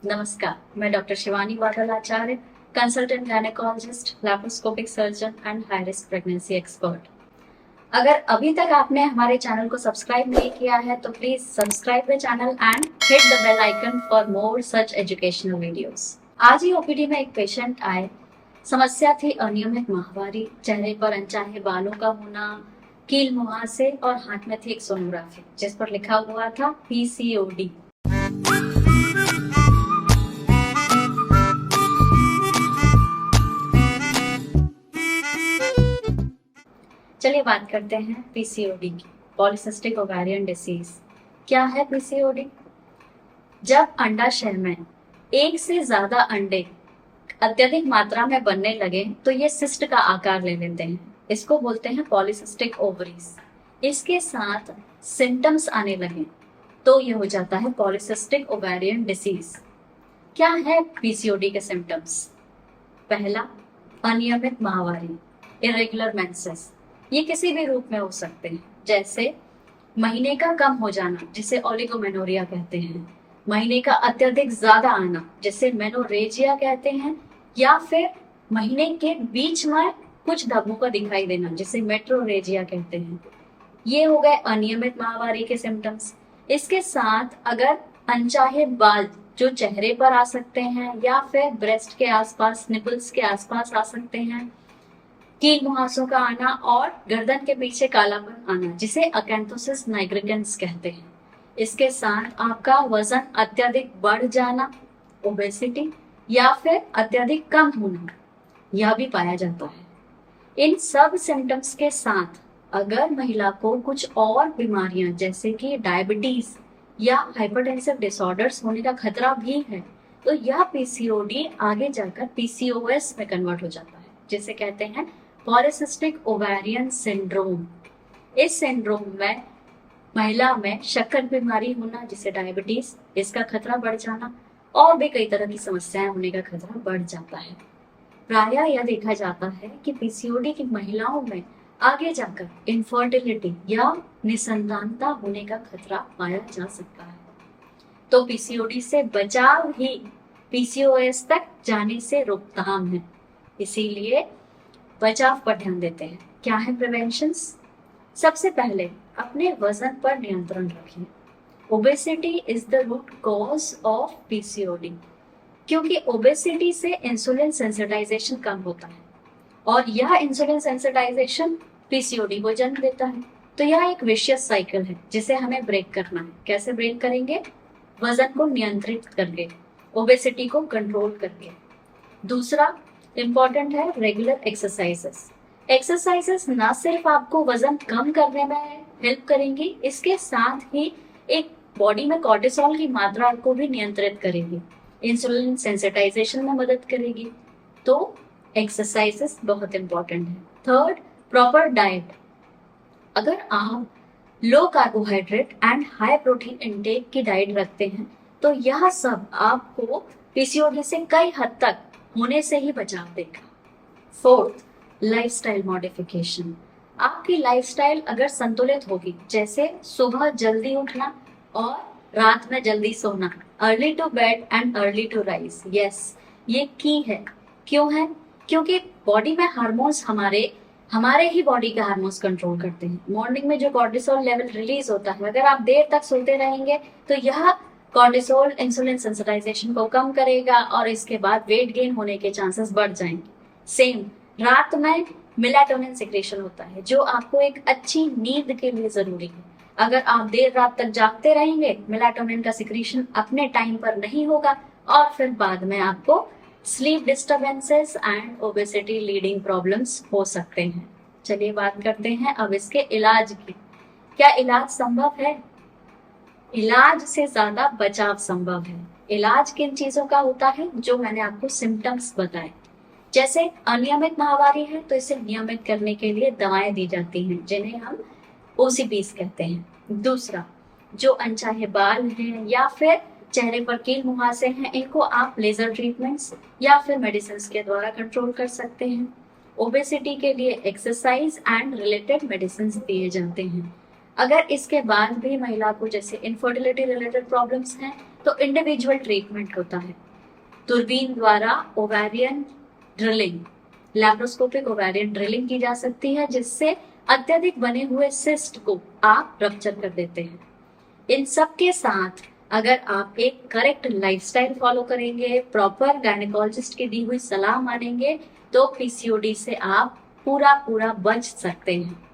नमस्कार, मैं doctor Shivani Badal Acharya, consultant gynaecologist, laparoscopic surgeon and high risk pregnancy expert. अगर अभी तक आपने हमारे चैनल को सब्सक्राइब नहीं किया है तो please subscribe the channel and hit the bell icon for more such educational videos. आज ही ओपीडी में एक पेशेंट आए। समस्या थी अनियमित माहवारी, चेहरे पर अनचाहे बालों का होना, कील मुहासे और हाथ में थी एक सोनोग्राफी जिस पर लिखा हुआ था पीसीओडी। चलिए बात करते हैं पीसीओडी की, पॉलीसिस्टिक ओवेरियन डिसीज। क्या है पीसीओडी? जब अंडाशय में एक से ज्यादा अंडे अत्यधिक मात्रा में बनने लगे तो ये सिस्ट का आकार ले लेते हैं। इसको बोलते हैं पॉलीसिस्टिक ओवरीज। इसके साथ सिम्टम्स आने लगे तो ये हो जाता है पॉलीसिस्टिक ओवेरियन डिसीज। क्या है पीसीओडी के सिम्टम्स? पहला, अनियमित माहवारी, इरेगुलर मेंसेस। ये किसी भी रूप में हो सकते हैं, जैसे महीने का कम हो जाना जिसे ओलिगोमेनोरिया कहते हैं, महीने का अत्यधिक ज्यादा आना जिसे मेनोरेजिया कहते हैं, या फिर महीने के बीच में कुछ धब्बों का दिखाई देना जिसे मेट्रोरेजिया कहते हैं। ये हो गए अनियमित माहवारी के सिम्टम्स। इसके साथ अगर अनचाहे बाल जो चेहरे पर आ सकते हैं या फिर ब्रेस्ट के आसपास, निपल्स के आसपास आ सकते हैं, कील मुहासों का आना और गर्दन के पीछे कालापन आना जिसे अकैंथोसिस नाइग्रिकेंस कहते हैं। इसके साथ आपका वजन अत्यधिक बढ़ जाना, ओबेसिटी, या फिर अत्यधिक कम होना, यह भी पाया जाता है। इन सब सिम्टम्स के साथ अगर महिला को कुछ और बीमारियां जैसे कि डायबिटीज या हाइपरटेंसिव डिसऑर्डर्स होने का खतरा भी है तो यह पीसीओडी आगे जाकर पीसीओएस में कन्वर्ट हो जाता है, जिसे कहते हैं पॉलीसिस्टिक ओवेरियन सिंड्रोम। इस सिंड्रोम में महिला में शक्कर बीमारी होना जिसे डायबिटीज, इसका खतरा बढ़ जाना और भी कई तरह की समस्याएं होने का खतरा बढ़ जाता है। प्रायः यह देखा जाता है कि पीसीओडी की महिलाओं में आगे जाकर इनफर्टिलिटी या निसंतानता होने का खतरा पाया जा सकता है। तो पीसीओडी से बचाव ही पीसीओएस तक जाने से रोकथाम है, इसीलिए बचाव पर ध्यान देते हैं। क्या है प्रिवेंशंस? सबसे पहले अपने वजन पर नियंत्रण रखें। Obesity is the root cause of PCOD, क्योंकि ओबेसिटी से इंसुलिन सेंसिटाइजेशन कम होता है और यह इंसुलिन सेंसिटाइजेशन पीसीओडी को जन्म देता है। तो यह एक विशियस साइकिल है जिसे हमें ब्रेक करना है। कैसे ब्रेक करेंगे? वजन को नियंत्रित करके, ओबेसिटी को कंट्रोल करके। दूसरा इम्पॉर्टेंट है रेगुलर एक्सरसाइजेस। एक्सरसाइजेस ना सिर्फ आपको वजन कम करने में हेल्प करेंगी, इसके साथ ही एक बॉडी में कॉर्टिसोल की मात्रा को भी नियंत्रित करेगी, इंसुलिन सेंसिटाइजेशन में मदद करेगी। तो एक्सरसाइजेस बहुत इंपॉर्टेंट है। Third, proper diet. अगर आप लो carbohydrate and high protein intake की डाइट रखते हैं तो यह सब आपको पीसीओडी से कई हद तक होने से ही बचाव देगा। Fourth, lifestyle modification. आपकी लाइफस्टाइल अगर संतुलित होगी, जैसे सुबह जल्दी उठना और रात में जल्दी सोना, early to bed and early to rise, yes, ये की है। क्यों है? क्योंकि बॉडी में हार्मोन्स हमारे ही बॉडी के हार्मोन्स कंट्रोल करते हैं। मॉर्निंग में जो कॉर्टिसोल लेवल रिलीज होता है, अगर आप देर तक सोते रहेंगे तो यह कॉर्टिसोल इंसुलिन सेंसिटाइजेशन को कम करेगा और इसके बाद वेट गेन होने के चांसेस बढ़ जाएंगे। सेम, रात में मेलाटोनिन सिक्रेशन होता है जो आपको एक अच्छी नींद के लिए जरूरी है। अगर आप देर रात तक जागते रहेंगे, मेलाटोनिन का सिक्रेशन अपने टाइम पर नहीं होगा और फिर बाद में आपको sleep disturbances and obesity leading problems हो सकते हैं। चलिए बात करते हैं अब इसके इलाज की। क्या इलाज संभव है? इलाज से ज्यादा बचाव संभव है। इलाज किन चीजों का होता है? जो मैंने आपको सिम्टम्स बताए। जैसे अनियमित माहवारी है तो इसे नियमित करने के लिए दवाएं दी जाती हैं जिन्हें हम ओसीपीज कहते हैं। दूसरा, जो अनचाहे बाल हैं या फिर चेहरे पर कील मुहासे हैं, इनको आप लेजर ट्रीटमेंट्स या फिर मेडिसिन के द्वारा कंट्रोल कर सकते हैं। ओबेसिटी के लिए एक्सरसाइज एंड रिलेटेड मेडिसिन दिए जाते हैं। अगर इसके बाद भी महिला को जैसे इनफर्टिलिटी रिलेटेड प्रॉब्लम्स हैं तो इंडिविजुअल ट्रीटमेंट होता है। दूरबीन द्वारा ovarian drilling, laparoscopic ovarian drilling की जा सकती है, जिससे अत्यधिक बने हुए सिस्ट को आप रप्चर कर देते हैं। इन सब के साथ अगर आप एक करेक्ट लाइफस्टाइल फॉलो करेंगे, प्रॉपर गायनेकोलॉजिस्ट की दी हुई सलाह मानेंगे, तो पीसीओडी से आप पूरा बच सकते हैं।